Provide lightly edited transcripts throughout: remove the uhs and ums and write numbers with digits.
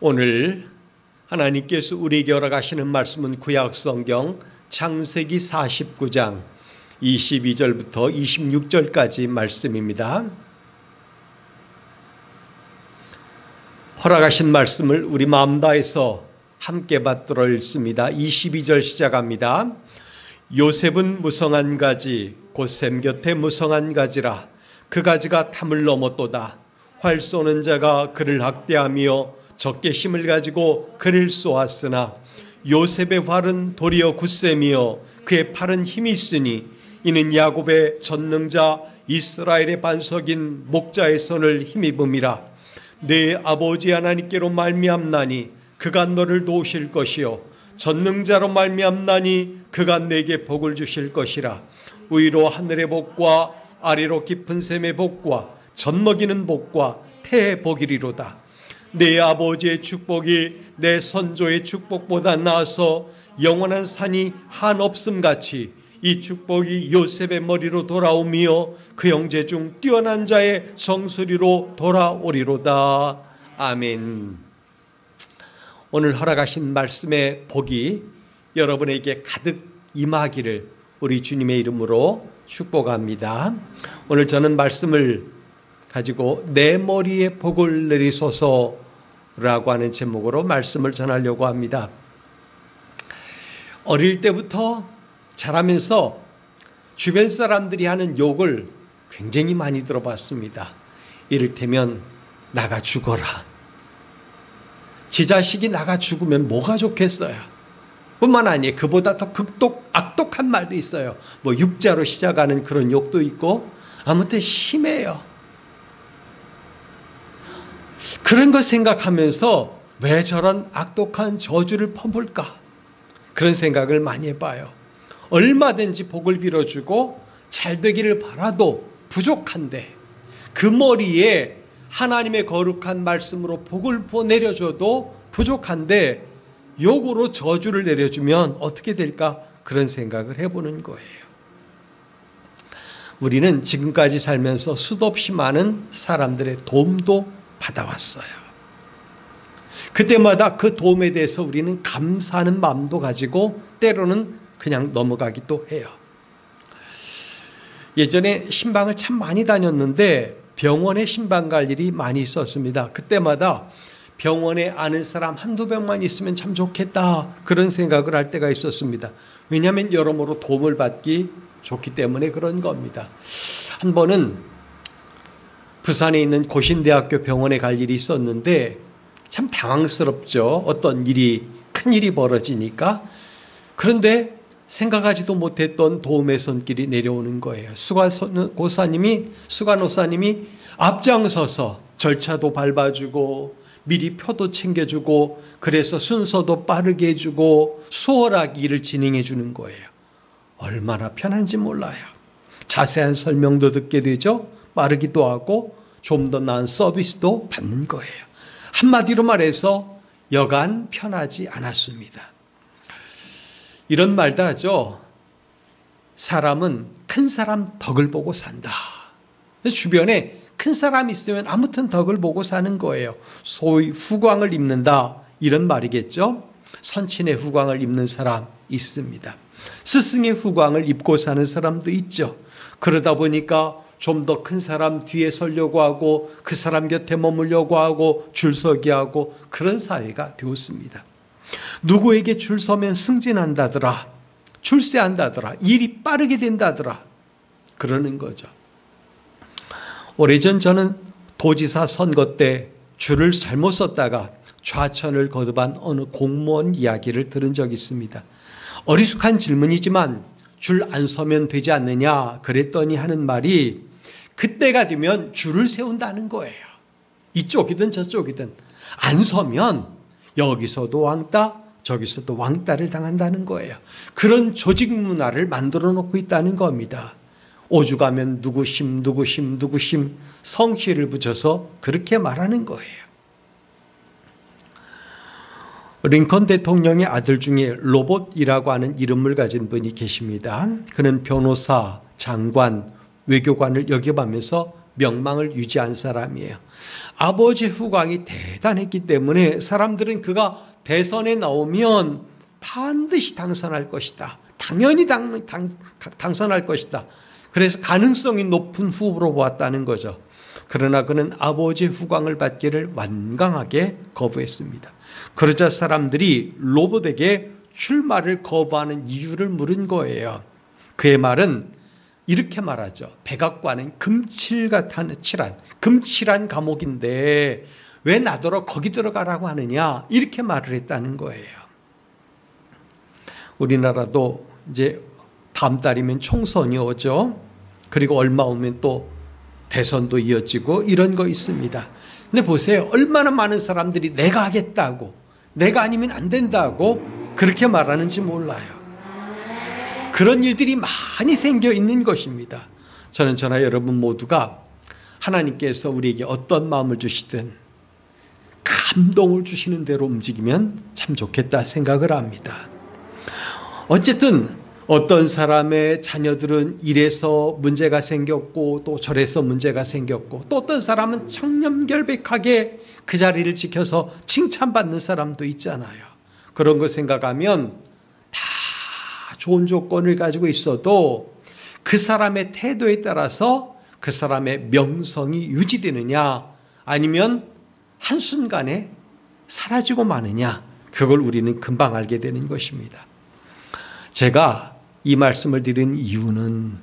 오늘 하나님께서 우리에게 허락하시는 말씀은 구약성경 창세기 49장 22절부터 26절까지 말씀입니다. 허락하신 말씀을 우리 마음 다해서 함께 받들어 읽습니다. 22절 시작합니다. 요셉은 무성한 가지 곧 샘 곁에 무성한 가지라. 그 가지가 담을 넘었도다. 활 쏘는 자가 그를 학대하며 적게 힘을 가지고 그를 쏘았으나 요셉의 활은 도리어 굳셈이요 그의 팔은 힘이 있으니 이는 야곱의 전능자 이스라엘의 반석인 목자의 손을 힘입음이라. 내 아버지 하나님께로 말미암나니 그가 너를 도우실 것이요 전능자로 말미암나니 그가 내게 복을 주실 것이라. 위로 하늘의 복과 아래로 깊은 샘의 복과 젖먹이는 복과 태의 복이리로다. 내 아버지의 축복이 내 선조의 축복보다 나아서 영원한 산이 한없음 같이 이 축복이 요셉의 머리로 돌아오며 그 형제 중 뛰어난 자의 정수리로 돌아오리로다. 아멘. 오늘 허락하신 말씀의 복이 여러분에게 가득 임하기를 우리 주님의 이름으로 축복합니다. 오늘 저는 말씀을 가지고 내 머리에 복을 내리소서라고 하는 제목으로 말씀을 전하려고 합니다. 어릴 때부터 자라면서 주변 사람들이 하는 욕을 굉장히 많이 들어봤습니다. 이를테면 나가 죽어라. 지 자식이 나가 죽으면 뭐가 좋겠어요. 뿐만 아니에요. 그보다 더 악독한 말도 있어요. 뭐 육자로 시작하는 그런 욕도 있고 아무튼 심해요. 그런 거 생각하면서 왜 저런 악독한 저주를 퍼부을까? 그런 생각을 많이 해봐요. 얼마든지 복을 빌어주고 잘 되기를 바라도 부족한데 그 머리에 하나님의 거룩한 말씀으로 복을 부어 내려줘도 부족한데 욕으로 저주를 내려주면 어떻게 될까? 그런 생각을 해보는 거예요. 우리는 지금까지 살면서 수도 없이 많은 사람들의 도움도 받아왔어요. 그때마다 그 도움에 대해서 우리는 감사하는 마음도 가지고 때로는 그냥 넘어가기도 해요. 예전에 신방을 참 많이 다녔는데 병원에 신방 갈 일이 많이 있었습니다. 그때마다 병원에 아는 사람 한두 명만 있으면 참 좋겠다 그런 생각을 할 때가 있었습니다. 왜냐하면 여러모로 도움을 받기 좋기 때문에 그런 겁니다. 한 번은 부산에 있는 고신대학교 병원에 갈 일이 있었는데 참 당황스럽죠. 어떤 일이 큰 일이 벌어지니까. 그런데 생각하지도 못했던 도움의 손길이 내려오는 거예요. 수간호사님이 앞장서서 절차도 밟아주고 미리 표도 챙겨주고 그래서 순서도 빠르게 해주고 수월하게 일을 진행해 주는 거예요. 얼마나 편한지 몰라요. 자세한 설명도 듣게 되죠. 빠르기도 하고 좀 더 나은 서비스도 받는 거예요. 한마디로 말해서 여간 편하지 않았습니다. 이런 말도 하죠. 사람은 큰 사람 덕을 보고 산다. 그래서 주변에 큰 사람이 있으면 아무튼 덕을 보고 사는 거예요. 소위 후광을 입는다 이런 말이겠죠. 선친의 후광을 입는 사람 있습니다. 스승의 후광을 입고 사는 사람도 있죠. 그러다 보니까 좀 더 큰 사람 뒤에 서려고 하고 그 사람 곁에 머물려고 하고 줄 서기 하고 그런 사회가 되었습니다. 누구에게 줄 서면 승진한다더라. 출세한다더라. 일이 빠르게 된다더라. 그러는 거죠. 오래전 저는 도지사 선거 때 줄을 잘못 섰다가 좌천을 거듭한 어느 공무원 이야기를 들은 적이 있습니다. 어리숙한 질문이지만 줄 안 서면 되지 않느냐 그랬더니 하는 말이 그때가 되면 줄을 세운다는 거예요. 이쪽이든 저쪽이든 안 서면 여기서도 왕따 저기서도 왕따를 당한다는 거예요. 그런 조직 문화를 만들어 놓고 있다는 겁니다. 오죽하면 누구심 성씨를 붙여서 그렇게 말하는 거예요. 링컨 대통령의 아들 중에 로봇이라고 하는 이름을 가진 분이 계십니다. 그는 변호사, 장관, 외교관을 역임하면서 명망을 유지한 사람이에요. 아버지 후광이 대단했기 때문에 사람들은 그가 대선에 나오면 반드시 당선할 것이다. 당연히 당선할 것이다. 그래서 가능성이 높은 후보로 보았다는 거죠. 그러나 그는 아버지의 후광을 받기를 완강하게 거부했습니다. 그러자 사람들이 로봇에게 출마를 거부하는 이유를 물은 거예요. 그의 말은 이렇게 말하죠. 백악관은 금칠한 감옥인데 왜 나더러 거기 들어가라고 하느냐, 이렇게 말을 했다는 거예요. 우리나라도 이제 다음 달이면 총선이 오죠. 그리고 얼마 오면 또 대선도 이어지고 이런 거 있습니다. 근데 보세요. 얼마나 많은 사람들이 내가 하겠다고, 내가 아니면 안 된다고 그렇게 말하는지 몰라요. 그런 일들이 많이 생겨 있는 것입니다. 저는 저나 여러분 모두가 하나님께서 우리에게 어떤 마음을 주시든 감동을 주시는 대로 움직이면 참 좋겠다 생각을 합니다. 어쨌든 어떤 사람의 자녀들은 이래서 문제가 생겼고 또 저래서 문제가 생겼고, 또 어떤 사람은 청렴결백하게 그 자리를 지켜서 칭찬받는 사람도 있잖아요. 그런 거 생각하면 다 좋은 조건을 가지고 있어도 그 사람의 태도에 따라서 그 사람의 명성이 유지되느냐 아니면 한순간에 사라지고 마느냐, 그걸 우리는 금방 알게 되는 것입니다. 제가 이 말씀을 드린 이유는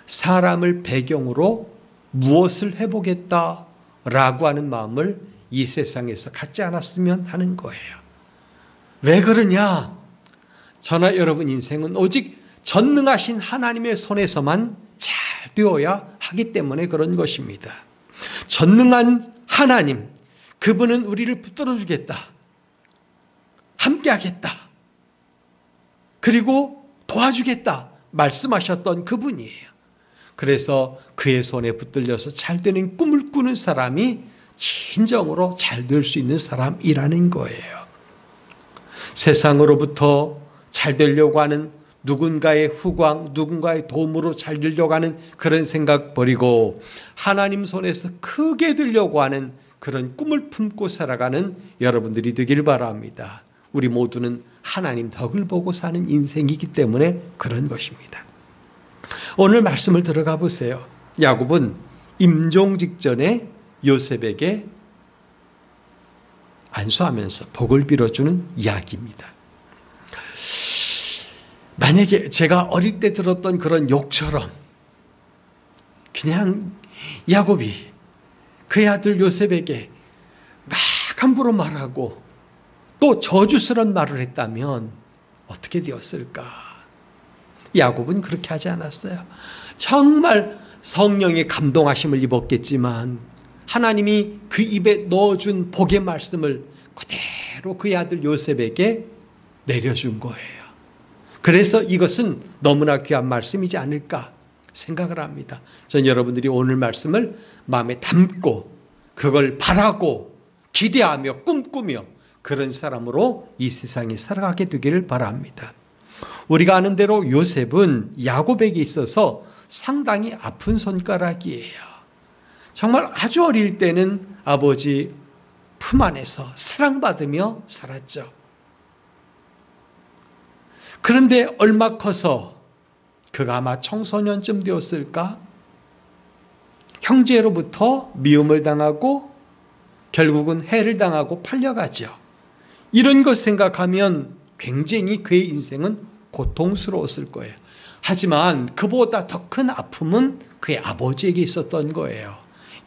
사람을 배경으로 무엇을 해보겠다라고 하는 마음을 이 세상에서 갖지 않았으면 하는 거예요. 왜 그러냐? 저나 여러분 인생은 오직 전능하신 하나님의 손에서만 잘 되어야 하기 때문에 그런 것입니다. 전능한 하나님, 그분은 우리를 붙들어 주겠다, 함께 하겠다, 그리고 도와주겠다 말씀하셨던 그분이에요. 그래서 그의 손에 붙들려서 잘 되는 꿈을 꾸는 사람이 진정으로 잘 될 수 있는 사람이라는 거예요. 세상으로부터 잘 되려고 하는 누군가의 후광, 누군가의 도움으로 잘 되려고 하는 그런 생각 버리고 하나님 손에서 크게 되려고 하는 그런 꿈을 품고 살아가는 여러분들이 되길 바랍니다. 우리 모두는 하나님 덕을 보고 사는 인생이기 때문에 그런 것입니다. 오늘 말씀을 들어가 보세요. 야곱은 임종 직전에 요셉에게 안수하면서 복을 빌어주는 이야기입니다. 만약에 제가 어릴 때 들었던 그런 욕처럼 그냥 야곱이 그의 아들 요셉에게 막 함부로 말하고 또 저주스러운 말을 했다면 어떻게 되었을까? 야곱은 그렇게 하지 않았어요. 정말 성령의 감동하심을 입었겠지만 하나님이 그 입에 넣어준 복의 말씀을 그대로 그의 아들 요셉에게 내려준 거예요. 그래서 이것은 너무나 귀한 말씀이지 않을까 생각을 합니다. 전 여러분들이 오늘 말씀을 마음에 담고 그걸 바라고 기대하며 꿈꾸며 그런 사람으로 이 세상에 살아가게 되기를 바랍니다. 우리가 아는 대로 요셉은 야곱에게 있어서 상당히 아픈 손가락이에요. 정말 아주 어릴 때는 아버지 품 안에서 사랑받으며 살았죠. 그런데 얼마 커서 그가 아마 청소년쯤 되었을까? 형제로부터 미움을 당하고 결국은 해를 당하고 팔려가죠. 이런 것 생각하면 굉장히 그의 인생은 고통스러웠을 거예요. 하지만 그보다 더 큰 아픔은 그의 아버지에게 있었던 거예요.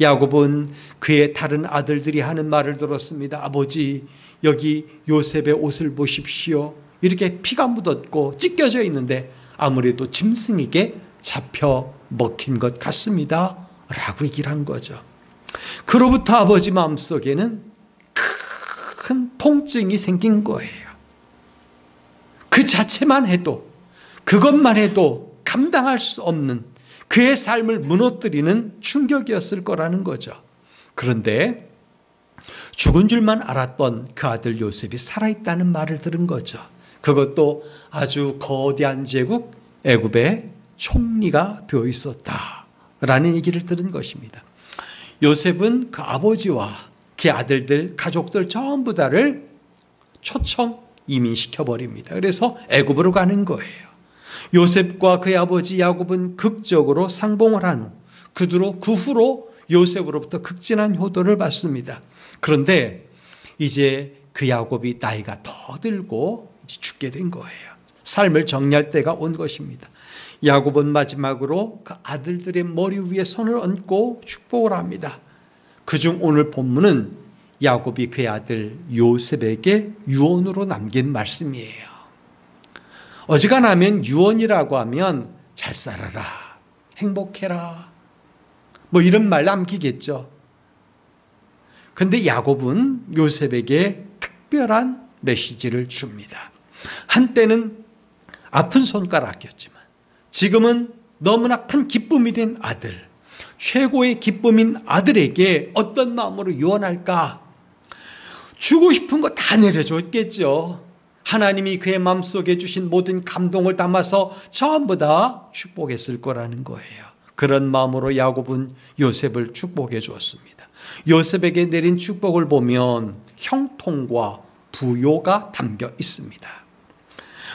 야곱은 그의 다른 아들들이 하는 말을 들었습니다. 아버지, 여기 요셉의 옷을 보십시오. 이렇게 피가 묻었고 찢겨져 있는데 아무래도 짐승에게 잡혀 먹힌 것 같습니다 라고 얘기를 한 거죠. 그로부터 아버지 마음속에는 큰 통증이 생긴 거예요. 그 자체만 해도, 그것만 해도 감당할 수 없는 그의 삶을 무너뜨리는 충격이었을 거라는 거죠. 그런데 죽은 줄만 알았던 그 아들 요셉이 살아있다는 말을 들은 거죠. 그것도 아주 거대한 제국 애굽의 총리가 되어 있었다 라는 얘기를 들은 것입니다. 요셉은 그 아버지와 그 아들들, 가족들 전부 다를 초청 이민시켜버립니다. 그래서 애굽으로 가는 거예요. 요셉과 그의 아버지 야곱은 극적으로 상봉을 한 후, 그 후로 요셉으로부터 극진한 효도를 받습니다. 그런데 이제 그 야곱이 나이가 더 들고 이제 죽게 된 거예요. 삶을 정리할 때가 온 것입니다. 야곱은 마지막으로 그 아들들의 머리 위에 손을 얹고 축복을 합니다. 그중 오늘 본문은 야곱이 그의 아들 요셉에게 유언으로 남긴 말씀이에요. 어지간하면 유언이라고 하면 잘 살아라, 행복해라, 뭐 이런 말 남기겠죠. 그런데 야곱은 요셉에게 특별한 메시지를 줍니다. 한때는 아픈 손가락이었지만 지금은 너무나 큰 기쁨이 된 아들, 최고의 기쁨인 아들에게 어떤 마음으로 유언할까? 주고 싶은 거 다 내려줬겠죠. 하나님이 그의 마음속에 주신 모든 감동을 담아서 전부 다 축복했을 거라는 거예요. 그런 마음으로 야곱은 요셉을 축복해 주었습니다. 요셉에게 내린 축복을 보면 형통과 부요가 담겨 있습니다.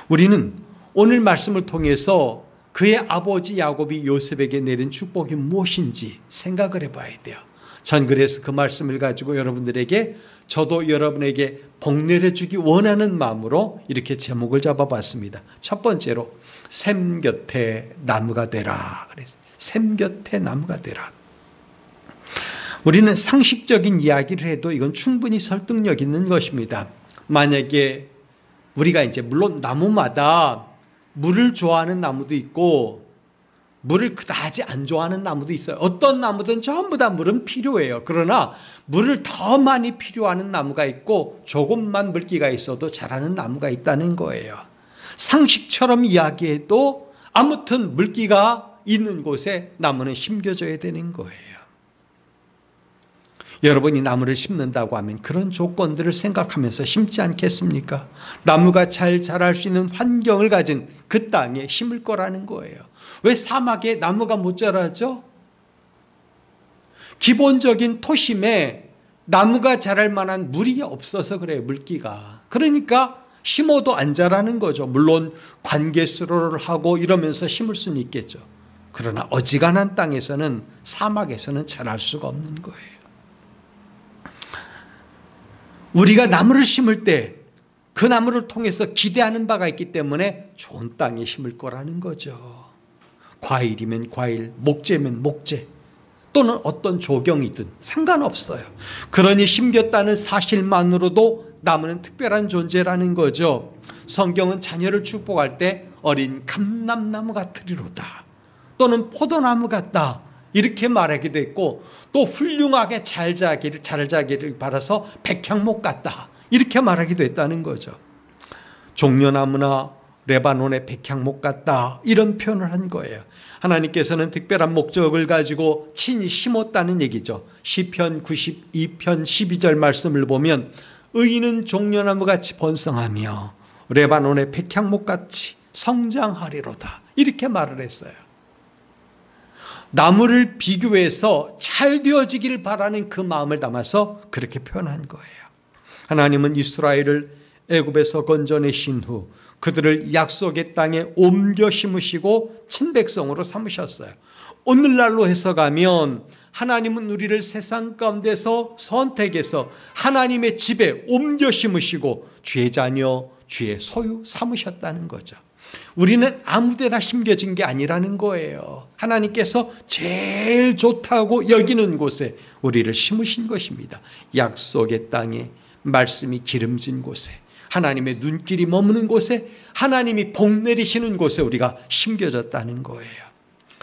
우리는 오늘 말씀을 통해서 그의 아버지 야곱이 요셉에게 내린 축복이 무엇인지 생각을 해봐야 돼요. 전 그래서 그 말씀을 가지고 여러분들에게, 저도 여러분에게 복 내려주기 원하는 마음으로 이렇게 제목을 잡아봤습니다. 첫 번째로 샘 곁에 나무가 되라. 그래서 샘 곁에 나무가 되라. 우리는 상식적인 이야기를 해도 이건 충분히 설득력 있는 것입니다. 만약에 우리가 이제 물론 나무마다 물을 좋아하는 나무도 있고 물을 그다지 안 좋아하는 나무도 있어요. 어떤 나무든 전부 다 물은 필요해요. 그러나 물을 더 많이 필요하는 나무가 있고 조금만 물기가 있어도 자라는 나무가 있다는 거예요. 상식처럼 이야기해도 아무튼 물기가 있는 곳에 나무는 심겨져야 되는 거예요. 여러분이 나무를 심는다고 하면 그런 조건들을 생각하면서 심지 않겠습니까? 나무가 잘 자랄 수 있는 환경을 가진 그 땅에 심을 거라는 거예요. 왜 사막에 나무가 못 자라죠? 기본적인 토심에 나무가 자랄 만한 물이 없어서 그래요. 물기가. 그러니까 심어도 안 자라는 거죠. 물론 관계수로를 하고 이러면서 심을 수는 있겠죠. 그러나 어지간한 땅에서는, 사막에서는 자랄 수가 없는 거예요. 우리가 나무를 심을 때 그 나무를 통해서 기대하는 바가 있기 때문에 좋은 땅에 심을 거라는 거죠. 과일이면 과일, 목재면 목재, 또는 어떤 조경이든 상관없어요. 그러니 심겼다는 사실만으로도 나무는 특별한 존재라는 거죠. 성경은 자녀를 축복할 때 어린 감람나무 같으리로다, 또는 포도나무 같다, 이렇게 말하기도 했고, 또 훌륭하게 잘 자기를 바라서 백향목 같다, 이렇게 말하기도 했다는 거죠. 종려나무나 레바논의 백향목 같다, 이런 표현을 한 거예요. 하나님께서는 특별한 목적을 가지고 친히 심었다는 얘기죠. 시편 92편 12절 말씀을 보면 의인은 종려나무같이 번성하며 레바논의 백향목같이 성장하리로다, 이렇게 말을 했어요. 나무를 비교해서 잘 되어지기를 바라는 그 마음을 담아서 그렇게 표현한 거예요. 하나님은 이스라엘을 애굽에서 건져내신 후 그들을 약속의 땅에 옮겨 심으시고 친백성으로 삼으셨어요. 오늘날로 해석하면 하나님은 우리를 세상 가운데서 선택해서 하나님의 집에 옮겨 심으시고 주의 자녀, 주의 소유 삼으셨다는 거죠. 우리는 아무데나 심겨진 게 아니라는 거예요. 하나님께서 제일 좋다고 여기는 곳에 우리를 심으신 것입니다. 약속의 땅에, 말씀이 기름진 곳에, 하나님의 눈길이 머무는 곳에, 하나님이 복 내리시는 곳에 우리가 심겨졌다는 거예요.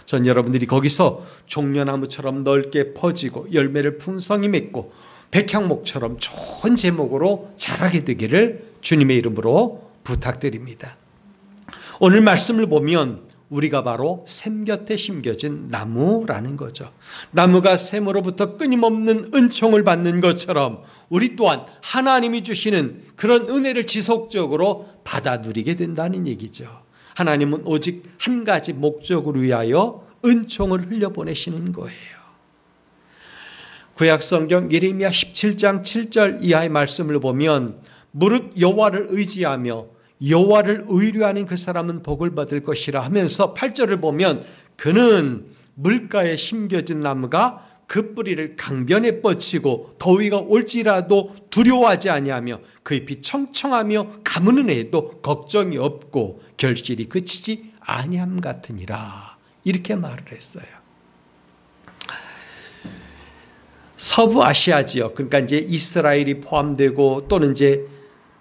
전 여러분들이 거기서 종려나무처럼 넓게 퍼지고 열매를 풍성히 맺고 백향목처럼 좋은 제목으로 자라게 되기를 주님의 이름으로 부탁드립니다. 오늘 말씀을 보면 우리가 바로 샘 곁에 심겨진 나무라는 거죠. 나무가 샘으로부터 끊임없는 은총을 받는 것처럼 우리 또한 하나님이 주시는 그런 은혜를 지속적으로 받아 누리게 된다는 얘기죠. 하나님은 오직 한 가지 목적을 위하여 은총을 흘려보내시는 거예요. 구약성경 예레미야 17장 7절 이하의 말씀을 보면 무릇 여호와를 의지하며 여호와를 의뢰하는 그 사람은 복을 받을 것이라 하면서 8절을 보면 그는 물가에 심겨진 나무가 그 뿌리를 강변에 뻗치고 더위가 올지라도 두려워하지 아니하며 그 잎이 청청하며 가무는 해도 걱정이 없고 결실이 그치지 아니함 같으니라. 이렇게 말을 했어요. 서부 아시아 지역, 그러니까 이제 이스라엘이 포함되고 또는 이제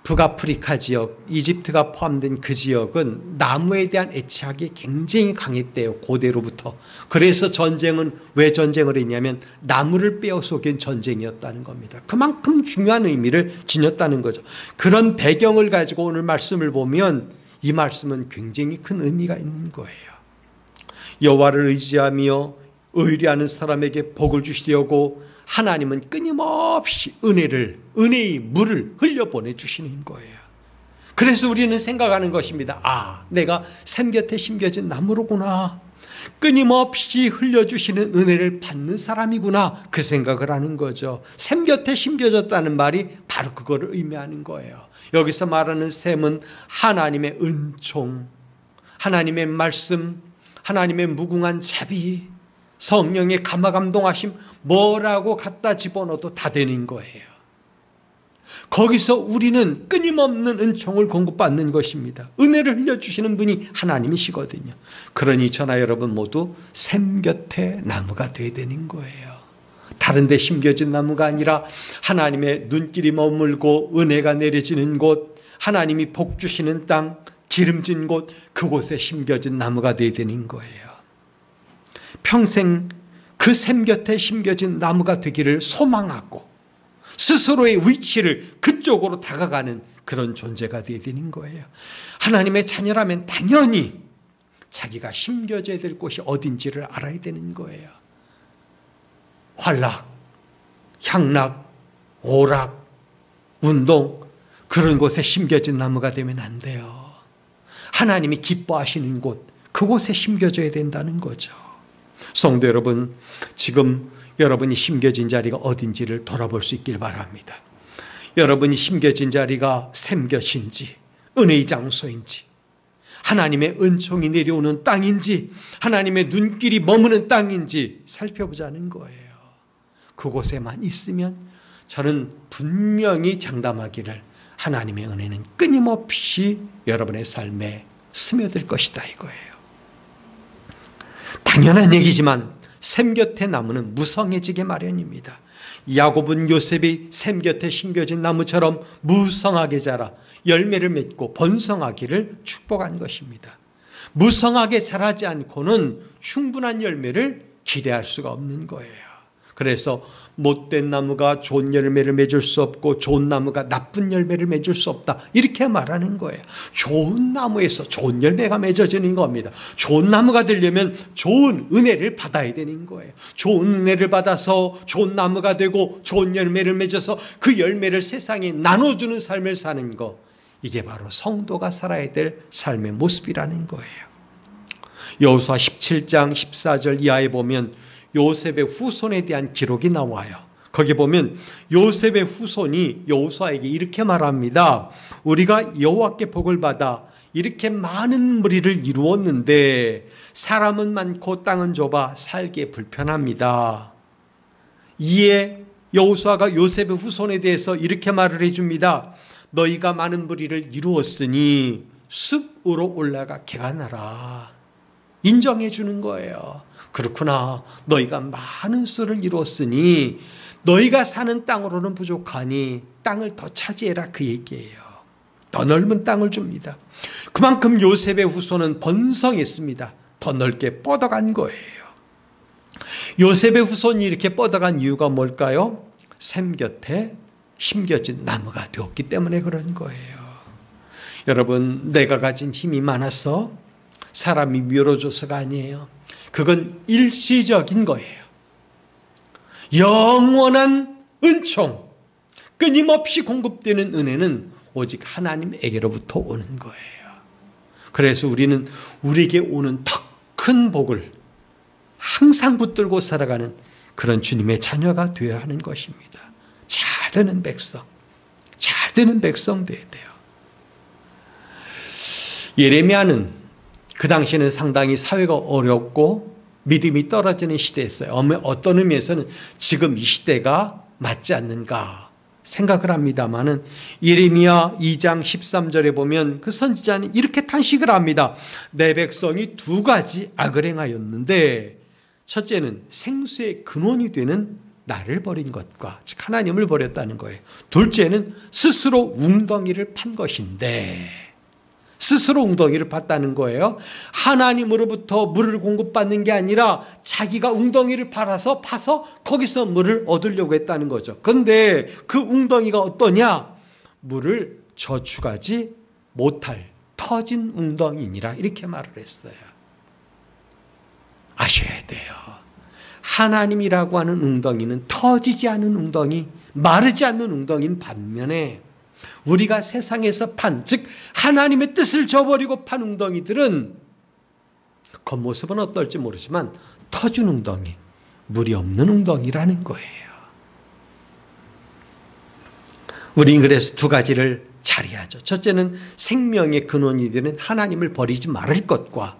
북아프리카 지역, 이집트가 포함된 그 지역은 나무에 대한 애착이 굉장히 강했대요. 고대로부터. 그래서 전쟁은 왜 전쟁을 했냐면 나무를 빼앗아오긴 전쟁이었다는 겁니다. 그만큼 중요한 의미를 지녔다는 거죠. 그런 배경을 가지고 오늘 말씀을 보면 이 말씀은 굉장히 큰 의미가 있는 거예요. 여호와를 의지하며 의뢰하는 사람에게 복을 주시려고 하나님은 끊임없이 은혜의 물을 흘려보내 주시는 거예요. 그래서 우리는 생각하는 것입니다. 아, 내가 샘 곁에 심겨진 나무로구나. 끊임없이 흘려주시는 은혜를 받는 사람이구나. 그 생각을 하는 거죠. 샘 곁에 심겨졌다는 말이 바로 그거를 의미하는 거예요. 여기서 말하는 샘은 하나님의 은총, 하나님의 말씀, 하나님의 무궁한 자비, 성령의 감화감동하심, 뭐라고 갖다 집어넣어도 다 되는 거예요. 거기서 우리는 끊임없는 은총을 공급받는 것입니다. 은혜를 흘려주시는 분이 하나님이시거든요. 그러니 저나 여러분 모두 샘 곁에 나무가 되어야 되는 거예요. 다른 데 심겨진 나무가 아니라 하나님의 눈길이 머물고 은혜가 내려지는 곳, 하나님이 복 주시는 땅, 기름진 곳, 그곳에 심겨진 나무가 되어야 되는 거예요. 평생 그 샘 곁에 심겨진 나무가 되기를 소망하고 스스로의 위치를 그쪽으로 다가가는 그런 존재가 되어야 되는 거예요. 하나님의 자녀라면 당연히 자기가 심겨져야 될 곳이 어딘지를 알아야 되는 거예요. 환락, 향락, 오락, 운동, 그런 곳에 심겨진 나무가 되면 안 돼요. 하나님이 기뻐하시는 곳, 그곳에 심겨져야 된다는 거죠. 성도 여러분, 지금 여러분이 심겨진 자리가 어딘지를 돌아볼 수 있길 바랍니다. 여러분이 심겨진 자리가 샘곁인지 은혜의 장소인지 하나님의 은총이 내려오는 땅인지 하나님의 눈길이 머무는 땅인지 살펴보자는 거예요. 그곳에만 있으면 저는 분명히 장담하기를 하나님의 은혜는 끊임없이 여러분의 삶에 스며들 것이다 이거예요. 당연한 얘기지만 샘 곁의 나무는 무성해지게 마련입니다. 야곱은 요셉이 샘 곁에 심겨진 나무처럼 무성하게 자라 열매를 맺고 번성하기를 축복한 것입니다. 무성하게 자라지 않고는 충분한 열매를 기대할 수가 없는 거예요. 그래서 못된 나무가 좋은 열매를 맺을 수 없고 좋은 나무가 나쁜 열매를 맺을 수 없다 이렇게 말하는 거예요. 좋은 나무에서 좋은 열매가 맺어지는 겁니다. 좋은 나무가 되려면 좋은 은혜를 받아야 되는 거예요. 좋은 은혜를 받아서 좋은 나무가 되고 좋은 열매를 맺어서 그 열매를 세상에 나눠주는 삶을 사는 거, 이게 바로 성도가 살아야 될 삶의 모습이라는 거예요. 여호수아 17장 14절 이하에 보면 요셉의 후손에 대한 기록이 나와요. 거기 보면 요셉의 후손이 여호수아에게 이렇게 말합니다. 우리가 여호와께 복을 받아 이렇게 많은 무리를 이루었는데 사람은 많고 땅은 좁아 살기에 불편합니다. 이에 여호수아가 요셉의 후손에 대해서 이렇게 말을 해줍니다. 너희가 많은 무리를 이루었으니 숲으로 올라가 개간하라. 인정해 주는 거예요. 그렇구나. 너희가 많은 수를 이루었으니 너희가 사는 땅으로는 부족하니 땅을 더 차지해라 그 얘기예요. 더 넓은 땅을 줍니다. 그만큼 요셉의 후손은 번성했습니다. 더 넓게 뻗어간 거예요. 요셉의 후손이 이렇게 뻗어간 이유가 뭘까요? 샘 곁에 심겨진 나무가 되었기 때문에 그런 거예요. 여러분, 내가 가진 힘이 많아서 사람이 밀어줘서가 아니에요. 그건 일시적인 거예요. 영원한 은총, 끊임없이 공급되는 은혜는 오직 하나님에게로부터 오는 거예요. 그래서 우리는 우리에게 오는 더 큰 복을 항상 붙들고 살아가는 그런 주님의 자녀가 되어야 하는 것입니다. 잘 되는 백성, 잘 되는 백성 되어야 돼요. 예레미야는 그 당시에는 상당히 사회가 어렵고 믿음이 떨어지는 시대였어요. 어떤 의미에서는 지금 이 시대가 맞지 않는가 생각을 합니다마는 예레미야 2장 13절에 보면 그 선지자는 이렇게 탄식을 합니다. 내 백성이 두 가지 악을 행하였는데 첫째는 생수의 근원이 되는 나를 버린 것과 즉 하나님을 버렸다는 거예요. 둘째는 스스로 웅덩이를 판 것인데 스스로 웅덩이를 팠다는 거예요. 하나님으로부터 물을 공급받는 게 아니라 자기가 웅덩이를 파서 거기서 물을 얻으려고 했다는 거죠. 그런데 그 웅덩이가 어떠냐? 물을 저축하지 못할 터진 웅덩이니라 이렇게 말을 했어요. 아셔야 돼요. 하나님이라고 하는 웅덩이는 터지지 않은 웅덩이, 마르지 않는 웅덩이인 반면에 우리가 세상에서 판, 즉 하나님의 뜻을 저버리고 판 웅덩이들은 겉모습은 어떨지 모르지만 터진 웅덩이, 물이 없는 웅덩이라는 거예요. 우리는 그래서 두 가지를 잘해야죠. 첫째는 생명의 근원이 되는 하나님을 버리지 말을 것과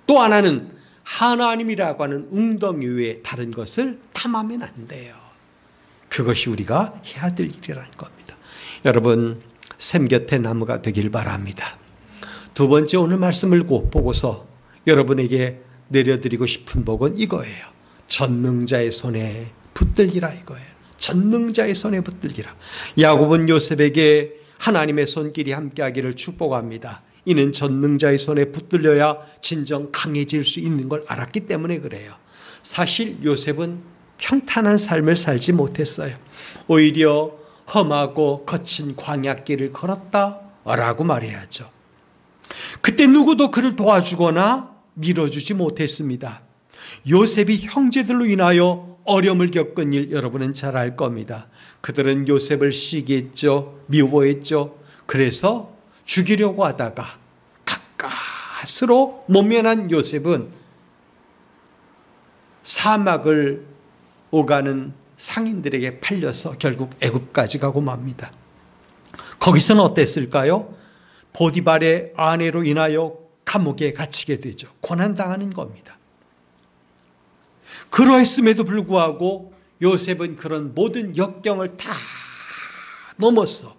또 하나는 하나님이라고 하는 웅덩이 외에 다른 것을 탐하면 안 돼요. 그것이 우리가 해야 될 일이라는 겁니다. 여러분, 샘 곁에 나무가 되길 바랍니다. 두 번째 오늘 말씀을 보고서 여러분에게 내려드리고 싶은 복은 이거예요. 전능자의 손에 붙들리라 이거예요. 전능자의 손에 붙들리라. 야곱은 요셉에게 하나님의 손길이 함께하기를 축복합니다. 이는 전능자의 손에 붙들려야 진정 강해질 수 있는 걸 알았기 때문에 그래요. 사실 요셉은 평탄한 삶을 살지 못했어요. 오히려 험하고 거친 광야길을 걸었다라고 말해야죠. 그때 누구도 그를 도와주거나 밀어주지 못했습니다. 요셉이 형제들로 인하여 어려움을 겪은 일 여러분은 잘 알 겁니다. 그들은 요셉을 시기했죠. 미워했죠. 그래서 죽이려고 하다가 가까스로 모면한 요셉은 사막을 오가는 상인들에게 팔려서 결국 애굽까지 가고 맙니다. 거기서는 어땠을까요? 보디발의 아내로 인하여 감옥에 갇히게 되죠. 고난당하는 겁니다. 그러했음에도 불구하고 요셉은 그런 모든 역경을 다 넘어서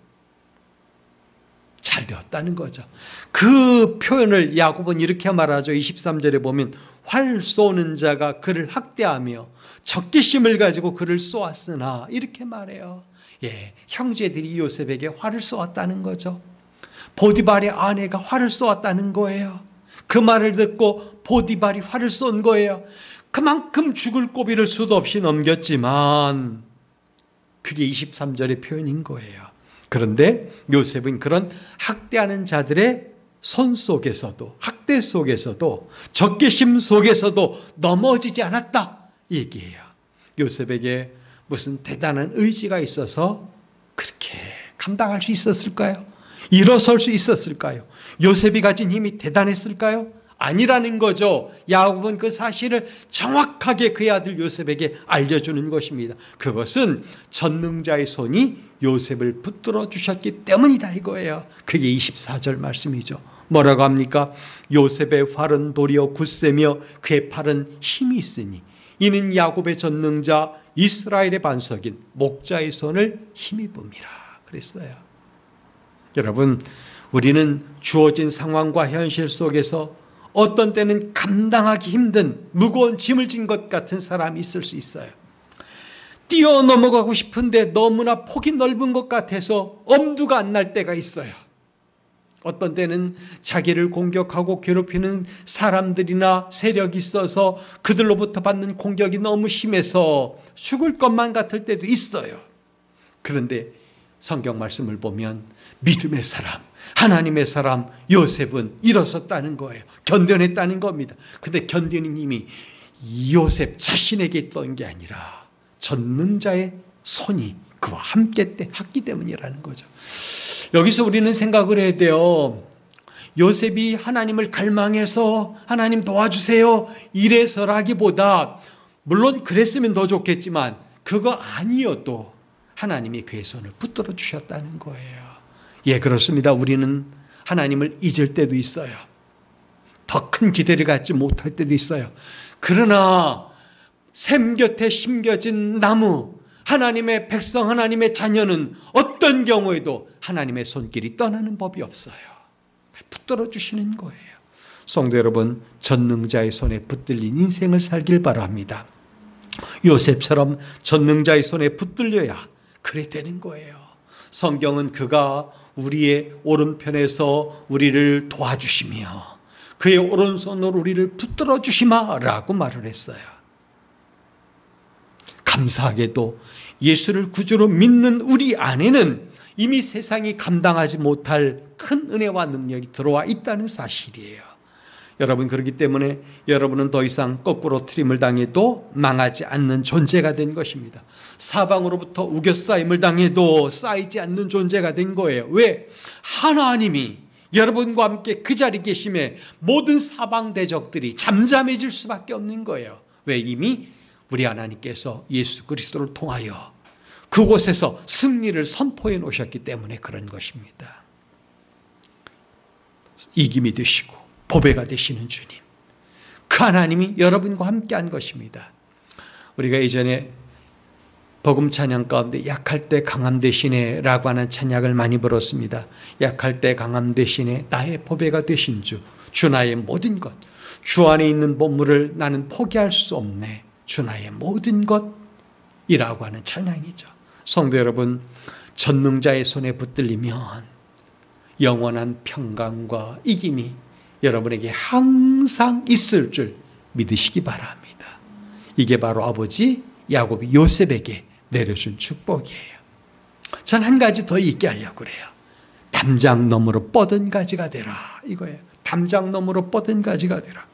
잘 되었다는 거죠. 그 표현을 야곱은 이렇게 말하죠. 23절에 보면 활 쏘는 자가 그를 학대하며 적개심을 가지고 그를 쏘았으나 이렇게 말해요. 형제들이 요셉에게 활을 쏘았다는 거죠. 보디발의 아내가 활을 쏘았다는 거예요. 그 말을 듣고 보디발이 활을 쏜 거예요. 그만큼 죽을 고비를 수도 없이 넘겼지만 그게 23절의 표현인 거예요. 그런데 요셉은 그런 학대하는 자들의 손 속에서도 학대 속에서도 적개심 속에서도 넘어지지 않았다 이 얘기예요. 요셉에게 무슨 대단한 의지가 있어서 그렇게 감당할 수 있었을까요? 일어설 수 있었을까요? 요셉이 가진 힘이 대단했을까요? 아니라는 거죠. 야곱은 그 사실을 정확하게 그의 아들 요셉에게 알려주는 것입니다. 그것은 전능자의 손이 요셉을 붙들어 주셨기 때문이다 이거예요. 그게 24절 말씀이죠. 뭐라고 합니까? 요셉의 팔은 도리어 굳세며 그의 팔은 힘이 있으니 이는 야곱의 전능자 이스라엘의 반석인 목자의 손을 힘입음이라 그랬어요. 여러분, 우리는 주어진 상황과 현실 속에서 어떤 때는 감당하기 힘든 무거운 짐을 진 것 같은 사람이 있을 수 있어요. 뛰어넘어가고 싶은데 너무나 폭이 넓은 것 같아서 엄두가 안 날 때가 있어요. 어떤 때는 자기를 공격하고 괴롭히는 사람들이나 세력이 있어서 그들로부터 받는 공격이 너무 심해서 죽을 것만 같을 때도 있어요. 그런데 성경 말씀을 보면 믿음의 사람, 하나님의 사람 요셉은 일어섰다는 거예요. 견뎌냈다는 겁니다. 근데 견디는 힘이 요셉 자신에게 있던 게 아니라 전능자의 손이 그와 함께 했기 때문이라는 거죠. 여기서 우리는 생각을 해야 돼요. 요셉이 하나님을 갈망해서 하나님 도와주세요 이래서라기보다, 물론 그랬으면 더 좋겠지만 그거 아니어도 하나님이 그의 손을 붙들어 주셨다는 거예요. 예, 그렇습니다. 우리는 하나님을 잊을 때도 있어요. 더 큰 기대를 갖지 못할 때도 있어요. 그러나 샘 곁에 심겨진 나무, 하나님의 백성, 하나님의 자녀는 어떤 경우에도 하나님의 손길이 떠나는 법이 없어요. 붙들어 주시는 거예요. 성도 여러분, 전능자의 손에 붙들린 인생을 살길 바랍니다. 요셉처럼 전능자의 손에 붙들려야 그래 되는 거예요. 성경은 그가 우리의 오른편에서 우리를 도와주시며 그의 오른손으로 우리를 붙들어 주시마라고 말을 했어요. 감사하게도 예수를 구주로 믿는 우리 안에는 이미 세상이 감당하지 못할 큰 은혜와 능력이 들어와 있다는 사실이에요. 여러분, 그렇기 때문에 여러분은 더 이상 거꾸로 트림을 당해도 망하지 않는 존재가 된 것입니다. 사방으로부터 우겨싸임을 당해도 쌓이지 않는 존재가 된 거예요. 왜? 하나님이 여러분과 함께 그 자리에 계심에 모든 사방 대적들이 잠잠해질 수밖에 없는 거예요. 왜? 이미 우리 하나님께서 예수 그리스도를 통하여 그곳에서 승리를 선포해 놓으셨기 때문에 그런 것입니다. 이김이 되시고 보배가 되시는 주님, 그 하나님이 여러분과 함께한 것입니다. 우리가 이전에 복음 찬양 가운데 약할 때 강함 되시네 라고 하는 찬양을 많이 불었습니다. 약할 때 강함 되시네, 나의 보배가 되신 주, 주 나의 모든 것, 주 안에 있는 보물을 나는 포기할 수 없네, 주 나의 모든 것이라고 하는 찬양이죠. 성도 여러분, 전능자의 손에 붙들리면 영원한 평강과 이김이 여러분에게 항상 있을 줄 믿으시기 바랍니다. 이게 바로 아버지 야곱이 요셉에게 내려준 축복이에요. 전 한 가지 더 있게 하려고 그래요. 담장 너머로 뻗은 가지가 되라, 이거예요. 담장 너머로 뻗은 가지가 되라.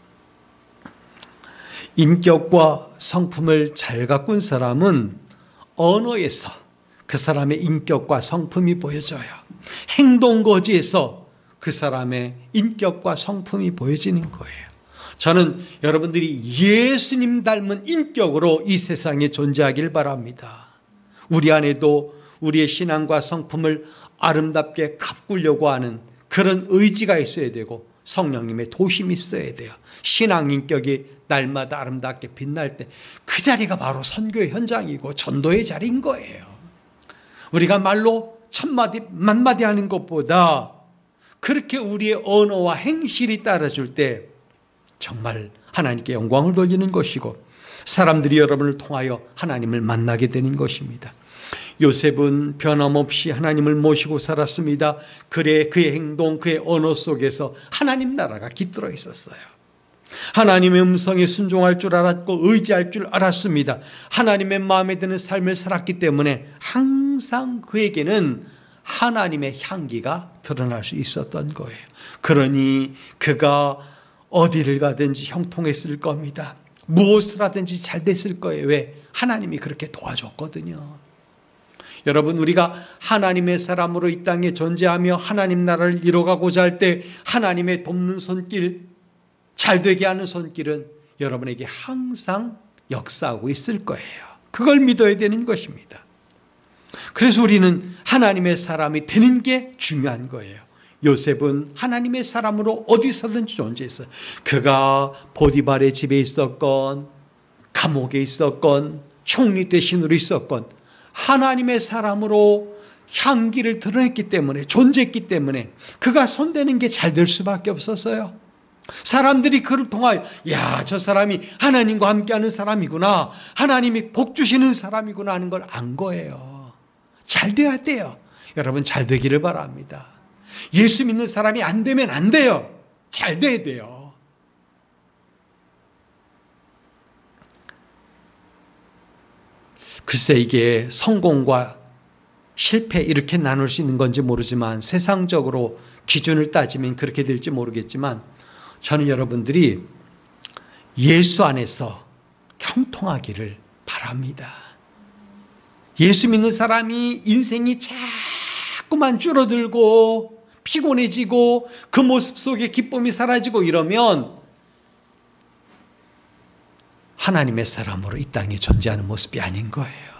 인격과 성품을 잘 가꾼 사람은 언어에서 그 사람의 인격과 성품이 보여져요. 행동거지에서 그 사람의 인격과 성품이 보여지는 거예요. 저는 여러분들이 예수님 닮은 인격으로 이 세상에 존재하길 바랍니다. 우리 안에도 우리의 신앙과 성품을 아름답게 가꾸려고 하는 그런 의지가 있어야 되고 성령님의 도심이 있어야 돼요. 신앙 인격이 날마다 아름답게 빛날 때 그 자리가 바로 선교의 현장이고 전도의 자리인 거예요. 우리가 말로 천마디 만마디 하는 것보다 그렇게 우리의 언어와 행실이 따라줄 때 정말 하나님께 영광을 돌리는 것이고 사람들이 여러분을 통하여 하나님을 만나게 되는 것입니다. 요셉은 변함없이 하나님을 모시고 살았습니다. 그의 행동, 그의 언어 속에서 하나님 나라가 깃들어 있었어요. 하나님의 음성에 순종할 줄 알았고 의지할 줄 알았습니다. 하나님의 마음에 드는 삶을 살았기 때문에 항상 그에게는 하나님의 향기가 드러날 수 있었던 거예요. 그러니 그가 어디를 가든지 형통했을 겁니다. 무엇을 하든지 잘 됐을 거예요. 왜? 하나님이 그렇게 도와줬거든요. 여러분, 우리가 하나님의 사람으로 이 땅에 존재하며 하나님 나라를 이뤄가고자 할 때 하나님의 돕는 손길, 잘되게 하는 손길은 여러분에게 항상 역사하고 있을 거예요. 그걸 믿어야 되는 것입니다. 그래서 우리는 하나님의 사람이 되는 게 중요한 거예요. 요셉은 하나님의 사람으로 어디서든지 존재했어요. 그가 보디발의 집에 있었건 감옥에 있었건 총리 대신으로 있었건 하나님의 사람으로 향기를 드러냈기 때문에, 존재했기 때문에 그가 손대는 게 잘 될 수밖에 없었어요. 사람들이 그를 통하여 야, 저 사람이 하나님과 함께하는 사람이구나, 하나님이 복 주시는 사람이구나 하는 걸 안 거예요. 잘 돼야 돼요. 여러분, 잘 되기를 바랍니다. 예수 믿는 사람이 안 되면 안 돼요. 잘 돼야 돼요. 글쎄, 이게 성공과 실패 이렇게 나눌 수 있는 건지 모르지만 세상적으로 기준을 따지면 그렇게 될지 모르겠지만 저는 여러분들이 예수 안에서 형통하기를 바랍니다. 예수 믿는 사람이 인생이 자꾸만 줄어들고 피곤해지고 그 모습 속에 기쁨이 사라지고 이러면 하나님의 사람으로 이 땅에 존재하는 모습이 아닌 거예요.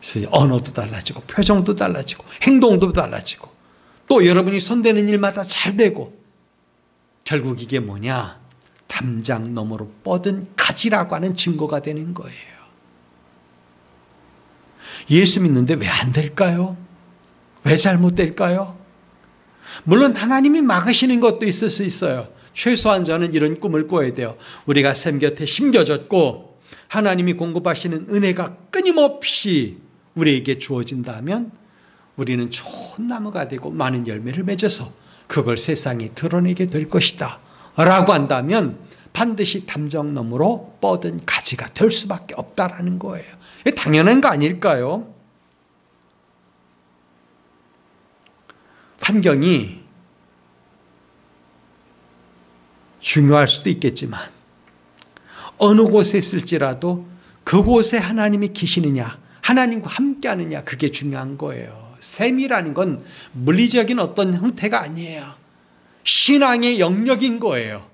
그래서 언어도 달라지고 표정도 달라지고 행동도 달라지고 또 여러분이 손대는 일마다 잘 되고 결국 이게 뭐냐? 담장 너머로 뻗은 가지라고 하는 증거가 되는 거예요. 예수 믿는데 왜 안 될까요? 왜 잘못될까요? 물론 하나님이 막으시는 것도 있을 수 있어요. 최소한 저는 이런 꿈을 꿔야 돼요. 우리가 샘 곁에 심겨졌고 하나님이 공급하시는 은혜가 끊임없이 우리에게 주어진다면 우리는 좋은 나무가 되고 많은 열매를 맺어서 그걸 세상에 드러내게 될 것이다 라고 한다면 반드시 담장 너머로 뻗은 가지가 될 수밖에 없다라는 거예요. 당연한 거 아닐까요? 환경이 중요할 수도 있겠지만 어느 곳에 있을지라도 그곳에 하나님이 계시느냐, 하나님과 함께하느냐, 그게 중요한 거예요. 셈이라는 건 물리적인 어떤 형태가 아니에요. 신앙의 영역인 거예요.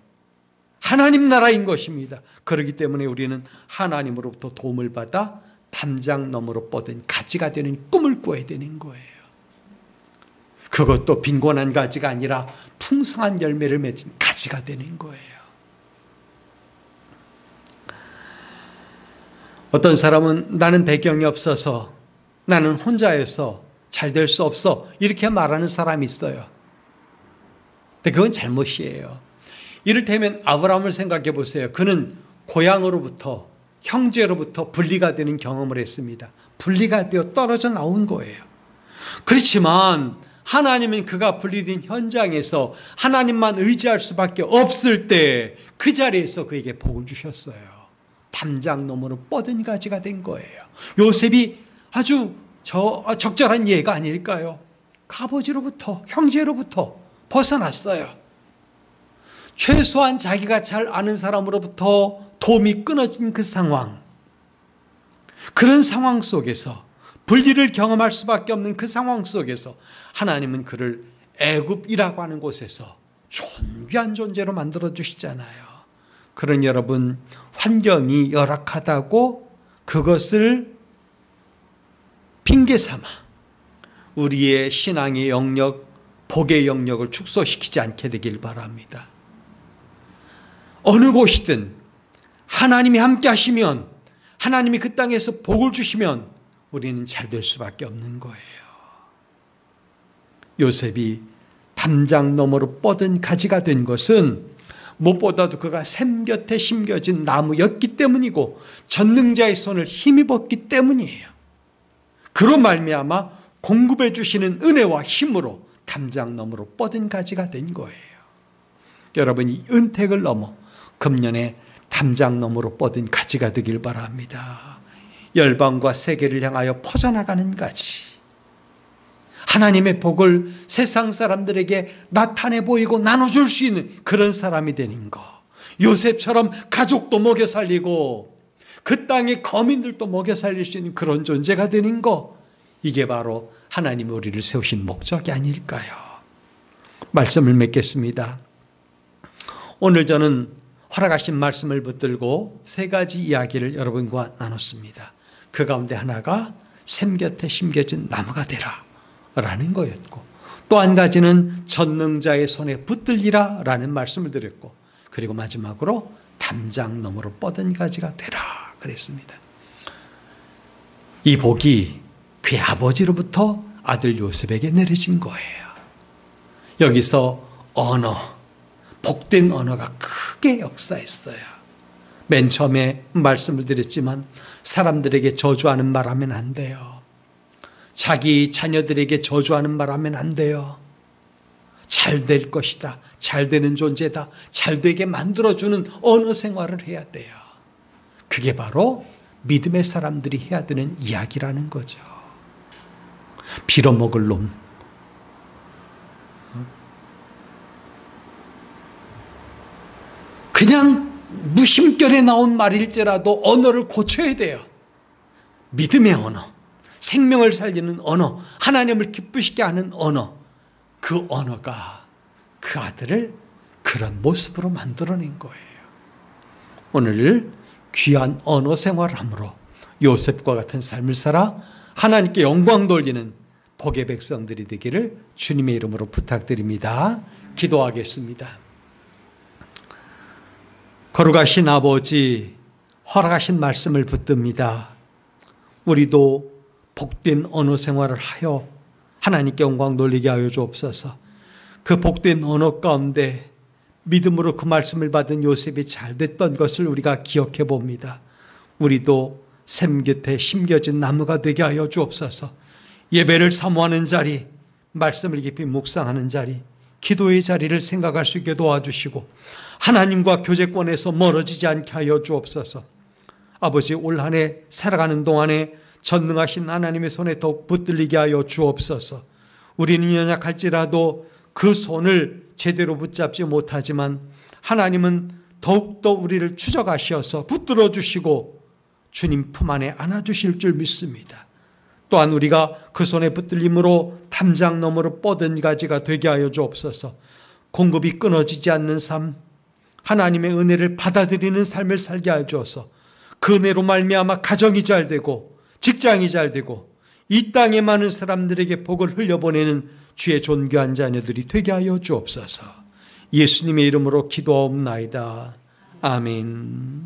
하나님 나라인 것입니다. 그렇기 때문에 우리는 하나님으로부터 도움을 받아 담장 너머로 뻗은 가지가 되는 꿈을 꿔야 되는 거예요. 그것도 빈곤한 가지가 아니라 풍성한 열매를 맺은 가지가 되는 거예요. 어떤 사람은 나는 배경이 없어서, 나는 혼자여서 잘 될 수 없어, 이렇게 말하는 사람이 있어요. 근데 그건 잘못이에요. 이를테면 아브라함을 생각해 보세요. 그는 고향으로부터, 형제로부터 분리가 되는 경험을 했습니다. 분리가 되어 떨어져 나온 거예요. 그렇지만 하나님은 그가 분리된 현장에서 하나님만 의지할 수밖에 없을 때 그 자리에서 그에게 복을 주셨어요. 담장 너머로 뻗은 가지가 된 거예요. 요셉이 아주 적절한 예가 아닐까요? 아버지로부터, 형제로부터 벗어났어요. 최소한 자기가 잘 아는 사람으로부터 도움이 끊어진 그 상황, 그런 상황 속에서 분리를 경험할 수밖에 없는 그 상황 속에서 하나님은 그를 애굽이라고 하는 곳에서 존귀한 존재로 만들어 주시잖아요. 그런 여러분, 환경이 열악하다고 그것을 핑계 삼아 우리의 신앙의 영역, 복의 영역을 축소시키지 않게 되길 바랍니다. 어느 곳이든 하나님이 함께 하시면, 하나님이 그 땅에서 복을 주시면 우리는 잘 될 수밖에 없는 거예요. 요셉이 담장 너머로 뻗은 가지가 된 것은 무엇보다도 그가 샘 곁에 심겨진 나무였기 때문이고 전능자의 손을 힘입었기 때문이에요. 그로 말미암아 공급해 주시는 은혜와 힘으로 담장 너머로 뻗은 가지가 된 거예요. 여러분이 은택을 넘어 금년에 담장 너머로 뻗은 가지가 되길 바랍니다. 열방과 세계를 향하여 퍼져나가는 가지, 하나님의 복을 세상 사람들에게 나타내 보이고 나눠줄 수 있는 그런 사람이 되는 것, 요셉처럼 가족도 먹여 살리고 그 땅의 거민들도 먹여 살릴 수 있는 그런 존재가 되는 것, 이게 바로 하나님이 우리를 세우신 목적이 아닐까요? 말씀을 맺겠습니다. 오늘 저는 허락하신 말씀을 붙들고 세 가지 이야기를 여러분과 나눴습니다. 그 가운데 하나가 샘 곁에 심겨진 나무가 되라 라는 거였고, 또 한 가지는 전능자의 손에 붙들리라 라는 말씀을 드렸고, 그리고 마지막으로 담장 너머로 뻗은 가지가 되라 그랬습니다. 이 복이 그의 아버지로부터 아들 요셉에게 내려진 거예요. 여기서 언어, 복된 언어가 크게 역사했어요. 맨 처음에 말씀을 드렸지만 사람들에게 저주하는 말 하면 안 돼요. 자기 자녀들에게 저주하는 말 하면 안 돼요. 잘 될 것이다, 잘 되는 존재다, 잘 되게 만들어주는 언어 생활을 해야 돼요. 그게 바로 믿음의 사람들이 해야 되는 이야기라는 거죠. 빌어먹을 놈, 그냥 무심결에 나온 말일지라도 언어를 고쳐야 돼요. 믿음의 언어, 생명을 살리는 언어, 하나님을 기쁘시게 하는 언어, 그 언어가 그 아들을 그런 모습으로 만들어낸 거예요. 오늘 귀한 언어 생활함으로 요셉과 같은 삶을 살아 하나님께 영광 돌리는 복의 백성들이 되기를 주님의 이름으로 부탁드립니다. 기도하겠습니다. 거룩하신 아버지, 허락하신 말씀을 붙듭니다. 우리도 복된 언어 생활을 하여 하나님께 영광 돌리게 하여 주옵소서. 그 복된 언어 가운데 믿음으로 그 말씀을 받은 요셉이 잘 됐던 것을 우리가 기억해 봅니다. 우리도 샘 곁에 심겨진 나무가 되게 하여 주옵소서. 예배를 사모하는 자리, 말씀을 깊이 묵상하는 자리, 기도의 자리를 생각할 수 있게 도와주시고 하나님과 교제권에서 멀어지지 않게 하여 주옵소서. 아버지, 올 한 해 살아가는 동안에 전능하신 하나님의 손에 더욱 붙들리게 하여 주옵소서. 우리는 연약할지라도 그 손을 제대로 붙잡지 못하지만 하나님은 더욱더 우리를 추적하셔서 붙들어 주시고 주님 품 안에 안아주실 줄 믿습니다. 또한 우리가 그 손에 붙들림으로 담장 너머로 뻗은 가지가 되게 하여 주옵소서. 공급이 끊어지지 않는 삶, 하나님의 은혜를 받아들이는 삶을 살게 하여 주어서 그 은혜로 말미암아 가정이 잘 되고 직장이 잘 되고 이 땅에 많은 사람들에게 복을 흘려보내는 주의 존귀한 자녀들이 되게 하여 주옵소서. 예수님의 이름으로 기도하옵나이다. 아멘.